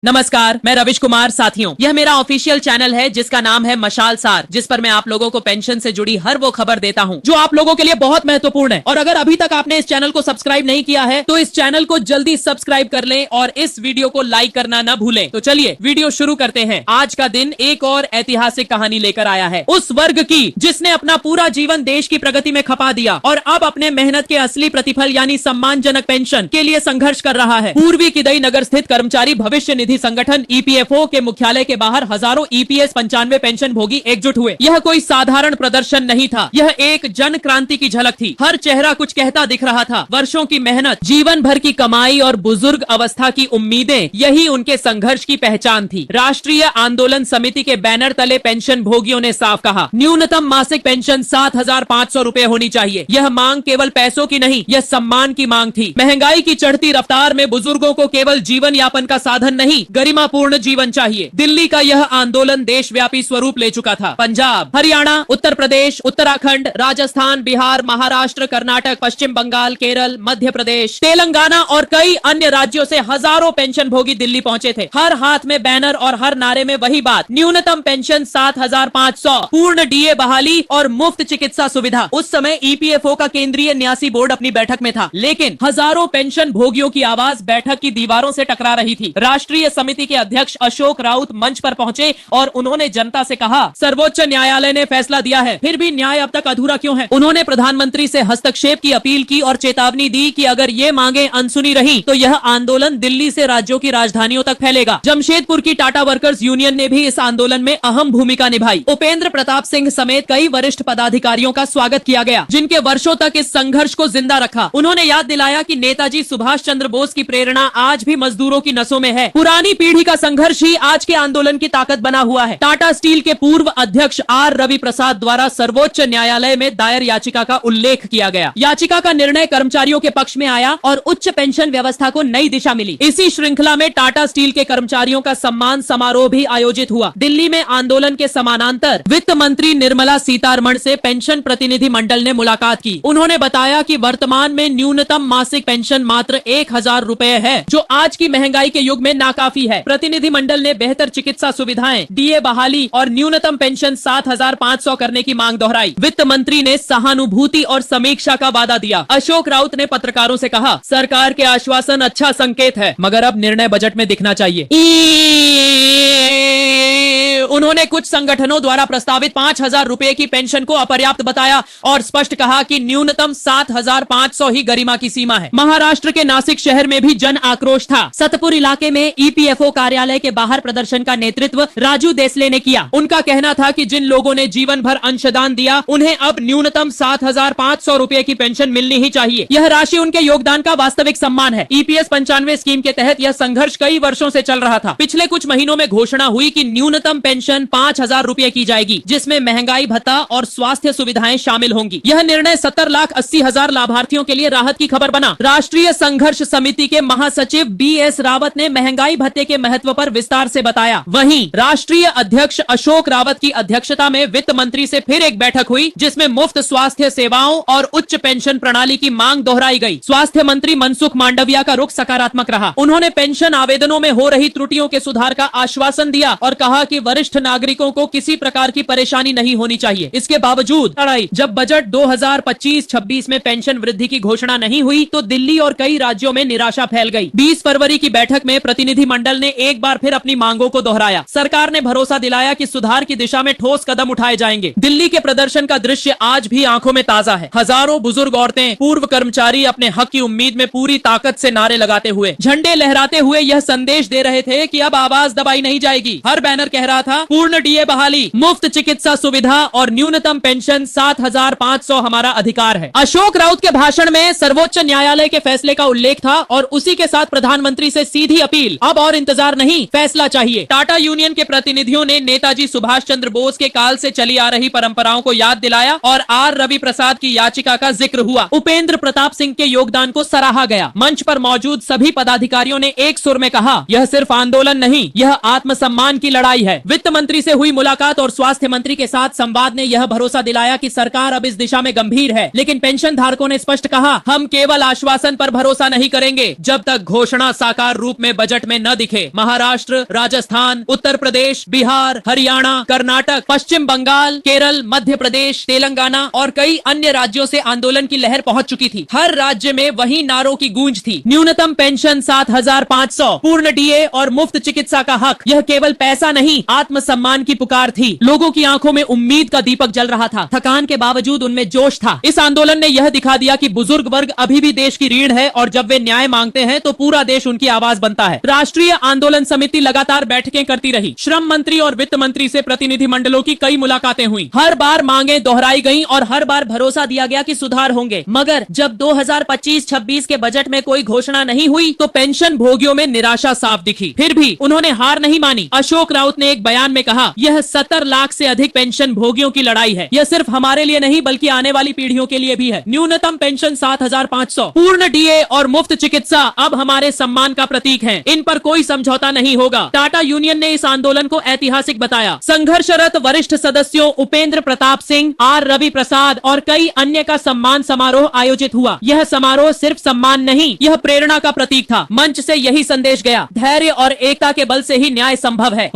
नमस्कार, मैं रविश कुमार। साथियों, यह मेरा ऑफिशियल चैनल है जिसका नाम है मशाल सार, जिस पर मैं आप लोगों को पेंशन से जुड़ी हर वो खबर देता हूं जो आप लोगों के लिए बहुत महत्वपूर्ण है। और अगर अभी तक आपने इस चैनल को सब्सक्राइब नहीं किया है तो इस चैनल को जल्दी सब्सक्राइब कर लें और इस वीडियो को लाइक करना न भूलें। तो चलिए वीडियो शुरू करते हैं। आज का दिन एक और ऐतिहासिक कहानी लेकर आया है, उस वर्ग की जिसने अपना पूरा जीवन देश की प्रगति में खपा दिया और अब अपने मेहनत के असली प्रतिफल यानी सम्मानजनक पेंशन के लिए संघर्ष कर रहा है। पूर्वी किदई नगर स्थित कर्मचारी भविष्य निधि संगठन ईपीएफओ के मुख्यालय के बाहर हजारों ईपीएस 95 पेंशन भोगी एकजुट हुए। यह कोई साधारण प्रदर्शन नहीं था, यह एक जन क्रांति की झलक थी। हर चेहरा कुछ कहता दिख रहा था। वर्षों की मेहनत, जीवन भर की कमाई और बुजुर्ग अवस्था की उम्मीदें, यही उनके संघर्ष की पहचान थी। राष्ट्रीय आंदोलन समिति के बैनर तले पेंशन भोगियों ने साफ कहा, न्यूनतम मासिक पेंशन 7,500 रूपए होनी चाहिए। यह मांग केवल पैसों की नहीं, यह सम्मान की मांग थी। महंगाई की चढ़ती रफ्तार में बुजुर्गों को केवल जीवन यापन का साधन नहीं, गरिमापूर्ण जीवन चाहिए। दिल्ली का यह आंदोलन देशव्यापी स्वरूप ले चुका था। पंजाब, हरियाणा, उत्तर प्रदेश, उत्तराखंड, राजस्थान, बिहार, महाराष्ट्र, कर्नाटक, पश्चिम बंगाल, केरल, मध्य प्रदेश, तेलंगाना और कई अन्य राज्यों से हजारों पेंशन भोगी दिल्ली पहुंचे थे। हर हाथ में बैनर और हर नारे में वही बात, न्यूनतम पेंशन 7,500, पूर्ण डीए बहाली और मुफ्त चिकित्सा सुविधा। उस समय ईपीएफओ का केंद्रीय न्यासी बोर्ड अपनी बैठक में था, लेकिन हजारों पेंशन भोगियों की आवाज बैठक की दीवारों से टकरा रही थी। राष्ट्रीय समिति के अध्यक्ष अशोक राउत मंच पर पहुंचे और उन्होंने जनता से कहा, सर्वोच्च न्यायालय ने फैसला दिया है, फिर भी न्याय अब तक अधूरा क्यों है? उन्होंने प्रधानमंत्री से हस्तक्षेप की अपील की और चेतावनी दी कि अगर ये मांगे अनसुनी रही तो यह आंदोलन दिल्ली से राज्यों की राजधानियों तक फैलेगा। जमशेदपुर की टाटा वर्कर्स यूनियन ने भी इस आंदोलन में अहम भूमिका निभाई। उपेंद्र प्रताप सिंह समेत कई वरिष्ठ पदाधिकारियों का स्वागत किया गया, जिनके वर्षों तक इस संघर्ष को जिंदा रखा। उन्होंने याद दिलाया कि नेताजी सुभाष चंद्र बोस की प्रेरणा आज भी मजदूरों की नसों में है। पुरानी पीढ़ी का संघर्ष ही आज के आंदोलन की ताकत बना हुआ है। टाटा स्टील के पूर्व अध्यक्ष आर रवि प्रसाद द्वारा सर्वोच्च न्यायालय में दायर याचिका का उल्लेख किया गया। याचिका का निर्णय कर्मचारियों के पक्ष में आया और उच्च पेंशन व्यवस्था को नई दिशा मिली। इसी श्रृंखला में टाटा स्टील के कर्मचारियों का सम्मान समारोह भी आयोजित हुआ। दिल्ली में आंदोलन के समानांतर वित्त मंत्री निर्मला सीतारमण से पेंशन प्रतिनिधि मंडल ने मुलाकात की। उन्होंने बताया कि वर्तमान में न्यूनतम मासिक पेंशन मात्र 1,000 रूपए है, जो आज की महंगाई के युग में नाकाफी है। प्रतिनिधि मंडल ने बेहतर चिकित्सा सुविधाएं, डीए बहाली और न्यूनतम पेंशन 7,500 करने की मांग दोहराई। वित्त मंत्री ने सहानुभूति और समीक्षा का वादा दिया। अशोक राउत ने पत्रकारों से कहा, सरकार के आश्वासन अच्छा संकेत है, मगर अब निर्णय बजट में दिखना चाहिए। उन्होंने कुछ संगठनों द्वारा प्रस्तावित 5,000 रूपए की पेंशन को अपर्याप्त बताया और स्पष्ट कहा कि न्यूनतम 7,500 ही गरिमा की सीमा है। महाराष्ट्र के नासिक शहर में भी जन आक्रोश था। सतपुर इलाके में ईपीएफओ कार्यालय के बाहर प्रदर्शन का नेतृत्व राजू देसले ने किया। उनका कहना था कि जिन लोगों ने जीवन भर अंशदान दिया, उन्हें अब न्यूनतम 7,500 रूपए की पेंशन मिलनी ही चाहिए। यह राशि उनके योगदान का वास्तविक सम्मान है। ईपीएस 95 स्कीम के तहत यह संघर्ष कई वर्षों से चल रहा था। पिछले कुछ महीनों में घोषणा हुई कि न्यूनतम पेंशन 5,000 रूपए की जाएगी, जिसमें महंगाई भत्ता और स्वास्थ्य सुविधाएं शामिल होंगी। यह निर्णय 70,80,000 लाभार्थियों के लिए राहत की खबर बना। राष्ट्रीय संघर्ष समिति के महासचिव BS रावत ने महंगाई भत्ते के महत्व पर विस्तार से बताया। वहीं राष्ट्रीय अध्यक्ष अशोक रावत की अध्यक्षता में वित्त मंत्री से फिर एक बैठक हुई, जिसमें मुफ्त स्वास्थ्य सेवाओं और उच्च पेंशन प्रणाली की मांग दोहराई गई। स्वास्थ्य मंत्री मनसुख मांडविया का रुख सकारात्मक रहा। उन्होंने पेंशन आवेदनों में हो रही त्रुटियों के सुधार का आश्वासन दिया और कहा कि वरिष्ठ नागरिकों को किसी प्रकार की परेशानी नहीं होनी चाहिए। इसके बावजूद जब बजट 2025-26 में पेंशन वृद्धि की घोषणा नहीं हुई तो दिल्ली और कई राज्यों में निराशा फैल गई। 20 फरवरी की बैठक में प्रतिनिधि मंडल ने एक बार फिर अपनी मांगों को दोहराया। सरकार ने भरोसा दिलाया कि सुधार की दिशा में ठोस कदम उठाए जाएंगे। दिल्ली के प्रदर्शन का दृश्य आज भी आंखों में ताजा है। हजारों बुजुर्ग औरतें, पूर्व कर्मचारी अपने हक की उम्मीद में पूरी ताकत से नारे लगाते हुए, झंडे लहराते हुए यह संदेश दे रहे थे कि अब आवाज दबाई नहीं जाएगी। हर बैनर कह रहा था, पूर्ण डीए बहाली, मुफ्त चिकित्सा सुविधा और न्यूनतम पेंशन 7,500 हमारा अधिकार है। अशोक राउत के भाषण में सर्वोच्च न्यायालय के फैसले का उल्लेख था और उसी के साथ प्रधानमंत्री से सीधी अपील, अब और इंतजार नहीं, फैसला चाहिए। टाटा यूनियन के प्रतिनिधियों ने नेताजी सुभाष चंद्र बोस के काल से चली आ रही परंपराओं को याद दिलाया और आर रवि प्रसाद की याचिका का जिक्र हुआ। उपेंद्र प्रताप सिंह के योगदान को सराहा गया। मंच पर मौजूद सभी पदाधिकारियों ने एक सुर में कहा, यह सिर्फ आंदोलन नहीं, यह आत्मसम्मान की लड़ाई है। वित्त वित्त मंत्री से हुई मुलाकात और स्वास्थ्य मंत्री के साथ संवाद ने यह भरोसा दिलाया कि सरकार अब इस दिशा में गंभीर है, लेकिन पेंशन धारकों ने स्पष्ट कहा, हम केवल आश्वासन पर भरोसा नहीं करेंगे जब तक घोषणा साकार रूप में बजट में न दिखे। महाराष्ट्र, राजस्थान, उत्तर प्रदेश, बिहार, हरियाणा, कर्नाटक, पश्चिम बंगाल, केरल, मध्य प्रदेश, तेलंगाना और कई अन्य राज्यों से आंदोलन की लहर पहुंच चुकी थी। हर राज्य में वही नारों की गूंज थी, न्यूनतम पेंशन 7,500, पूर्ण डीए और मुफ्त चिकित्सा का हक। यह केवल पैसा नहीं, आत्मसम्मान की पुकार थी। लोगों की आंखों में उम्मीद का दीपक जल रहा था, थकान के बावजूद उनमें जोश था। इस आंदोलन ने यह दिखा दिया कि बुजुर्ग वर्ग अभी भी देश की रीढ़ है और जब वे न्याय मांगते हैं तो पूरा देश उनकी आवाज बनता है। राष्ट्रीय आंदोलन समिति लगातार बैठकें करती रही। श्रम मंत्री और वित्त मंत्री से प्रतिनिधि मंडलों की कई मुलाकातें हुई। हर बार मांगे दोहराई गईं और हर बार भरोसा दिया गया कि सुधार होंगे। मगर जब 2025-26 के बजट में कोई घोषणा नहीं हुई तो पेंशन भोगियों में निराशा साफ दिखी। फिर भी उन्होंने हार नहीं मानी। अशोक राउत ने एक बयान में कहा, यह 70 लाख से अधिक पेंशन भोगियों की लड़ाई है। यह सिर्फ हमारे लिए नहीं बल्कि आने वाली पीढ़ियों के लिए भी है। न्यूनतम पेंशन 7,500, पूर्ण डीए और मुफ्त चिकित्सा अब हमारे सम्मान का प्रतीक है। इन पर कोई समझौता नहीं होगा। टाटा यूनियन ने इस आंदोलन को ऐतिहासिक बताया। संघर्षरत वरिष्ठ सदस्यों उपेंद्र प्रताप सिंह, आर रवि प्रसाद और कई अन्य का सम्मान समारोह आयोजित हुआ। यह समारोह सिर्फ सम्मान नहीं, यह प्रेरणा का प्रतीक था। मंच से यही संदेश गया, धैर्य और एकता के बल से ही न्याय संभव है।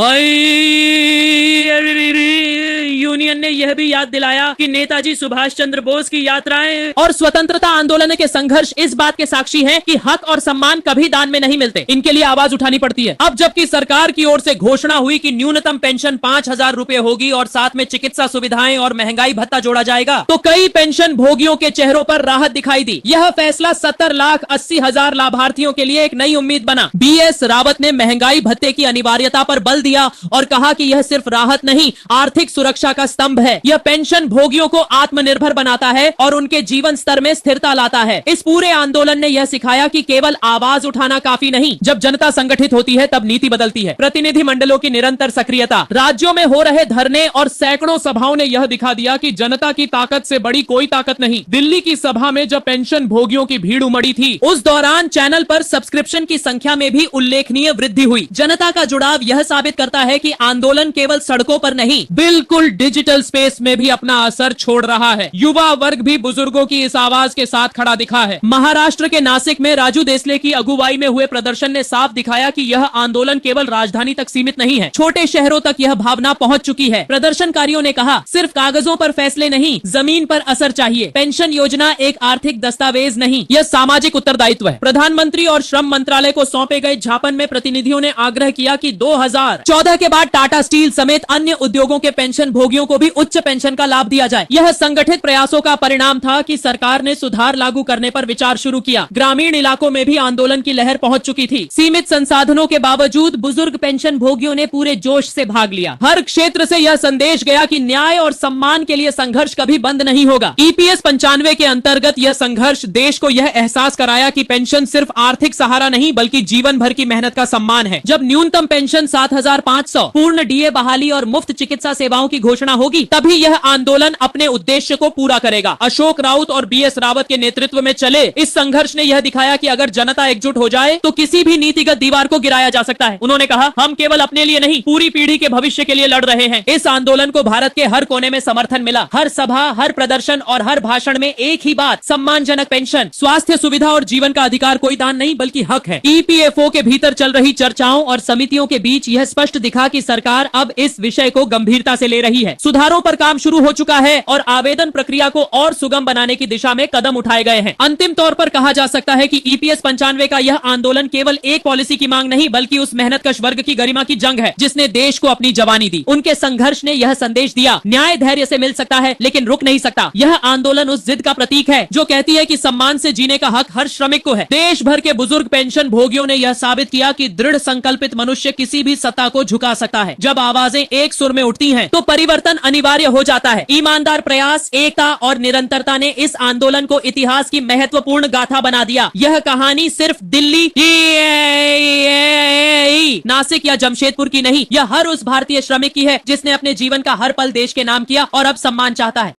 यूनियन ने यह भी याद दिलाया कि नेताजी सुभाष चंद्र बोस की यात्राएं और स्वतंत्रता आंदोलन के संघर्ष इस बात के साक्षी हैं कि हक और सम्मान कभी दान में नहीं मिलते, इनके लिए आवाज उठानी पड़ती है। अब जबकि सरकार की ओर से घोषणा हुई कि न्यूनतम पेंशन 5,000 रुपए होगी और साथ में चिकित्सा सुविधाएं और महंगाई भत्ता जोड़ा जाएगा, तो कई पेंशन भोगियों के चेहरों पर राहत दिखाई दी। यह फैसला 70,80,000 लाभार्थियों के लिए एक नई उम्मीद बना। BS रावत ने महंगाई भत्ते की अनिवार्यता पर बल दिया और कहा कि यह सिर्फ राहत नहीं, आर्थिक सुरक्षा का स्तंभ है। यह पेंशन भोगियों को आत्मनिर्भर बनाता है और उनके जीवन स्तर में स्थिरता लाता है। इस पूरे आंदोलन ने यह सिखाया कि केवल आवाज उठाना काफी नहीं, जब जनता संगठित होती है तब नीति बदलती है। प्रतिनिधि मंडलों की निरंतर सक्रियता, राज्यों में हो रहे धरने और सैकड़ों सभाओं ने यह दिखा दिया कि जनता की ताकत से बड़ी कोई ताकत नहीं। दिल्ली की सभा में जब पेंशन भोगियों की भीड़ उमड़ी थी, उस दौरान चैनल पर सब्सक्रिप्शन की संख्या में भी उल्लेखनीय वृद्धि हुई। जनता का जुड़ाव यह साबित करता है कि आंदोलन केवल सड़कों पर नहीं, बिल्कुल डिजिटल स्पेस में भी अपना असर छोड़ रहा है। युवा वर्ग भी बुजुर्गों की इस आवाज के साथ खड़ा दिखा है। महाराष्ट्र के नासिक में राजू देसले की अगुवाई में हुए प्रदर्शन ने साफ दिखाया कि यह आंदोलन केवल राजधानी तक सीमित नहीं है, छोटे शहरों तक यह भावना पहुंच चुकी है। प्रदर्शनकारियों ने कहा, सिर्फ कागजों पर फैसले नहीं, जमीन पर असर चाहिए। पेंशन योजना एक आर्थिक दस्तावेज नहीं, यह सामाजिक उत्तरदायित्व है। प्रधानमंत्री और श्रम मंत्रालय को सौंपे गए ज्ञापन में प्रतिनिधियों ने आग्रह किया कि 2014 के बाद टाटा स्टील समेत अन्य उद्योगों के पेंशन भोगियों को भी उच्च पेंशन का लाभ दिया जाए। यह संगठित प्रयासों का परिणाम था कि सरकार ने सुधार लागू करने पर विचार शुरू किया। ग्रामीण इलाकों में भी आंदोलन की लहर पहुंच चुकी थी। सीमित संसाधनों के बावजूद बुजुर्ग पेंशन भोगियों ने पूरे जोश से भाग लिया। हर क्षेत्र से यह संदेश गया कि न्याय और सम्मान के लिए संघर्ष कभी बंद नहीं होगा। EPS 95 के अंतर्गत यह संघर्ष देश को यह एहसास कराया कि पेंशन सिर्फ आर्थिक सहारा नहीं बल्कि जीवन भर की मेहनत का सम्मान है। जब न्यूनतम पेंशन 7,500, पूर्ण डीए बहाली और मुफ्त चिकित्सा सेवाओं की घोषणा होगी, तभी यह आंदोलन अपने उद्देश्य को पूरा करेगा। अशोक राउत और BS रावत के नेतृत्व में चले इस संघर्ष ने यह दिखाया कि अगर जनता एकजुट हो जाए तो किसी भी नीतिगत दीवार को गिराया जा सकता है। उन्होंने कहा, हम केवल अपने लिए नहीं, पूरी पीढ़ी के भविष्य के लिए लड़ रहे हैं। इस आंदोलन को भारत के हर कोने में समर्थन मिला। हर सभा, हर प्रदर्शन और हर भाषण में एक ही बात, सम्मानजनक पेंशन, स्वास्थ्य सुविधा और जीवन का अधिकार कोई दान नहीं बल्कि हक है। EPFO के भीतर चल रही चर्चाओं और समितियों के बीच यह स्पष्ट दिखा कि सरकार अब इस विषय को गंभीरता से ले रही है। सुधारों पर काम शुरू हो चुका है और आवेदन प्रक्रिया को और सुगम बनाने की दिशा में कदम उठाए गए हैं। अंतिम तौर पर कहा जा सकता है कि EPS 95 का यह आंदोलन केवल एक पॉलिसी की मांग नहीं बल्कि उस मेहनतकश वर्ग की गरिमा की जंग है जिसने देश को अपनी जवानी दी। उनके संघर्ष ने यह संदेश दिया, न्याय धैर्य से मिल सकता है लेकिन रुक नहीं सकता। यह आंदोलन उस जिद का प्रतीक है जो कहती है कि सम्मान से जीने का हक हर श्रमिक को है। देश भर के बुजुर्ग पेंशन भोगियों ने यह साबित किया कि दृढ़ संकल्पित मनुष्य किसी भी सत्ता को झुका सकता है। जब आवाजें एक सुर में उठती हैं, तो परिवर्तन अनिवार्य हो जाता है। ईमानदार प्रयास, एकता और निरंतरता ने इस आंदोलन को इतिहास की महत्वपूर्ण गाथा बना दिया। यह कहानी सिर्फ दिल्ली, नासिक या जमशेदपुर की नहीं, यह हर उस भारतीय श्रमिक की है जिसने अपने जीवन का हर पल देश के नाम किया और अब सम्मान चाहता है।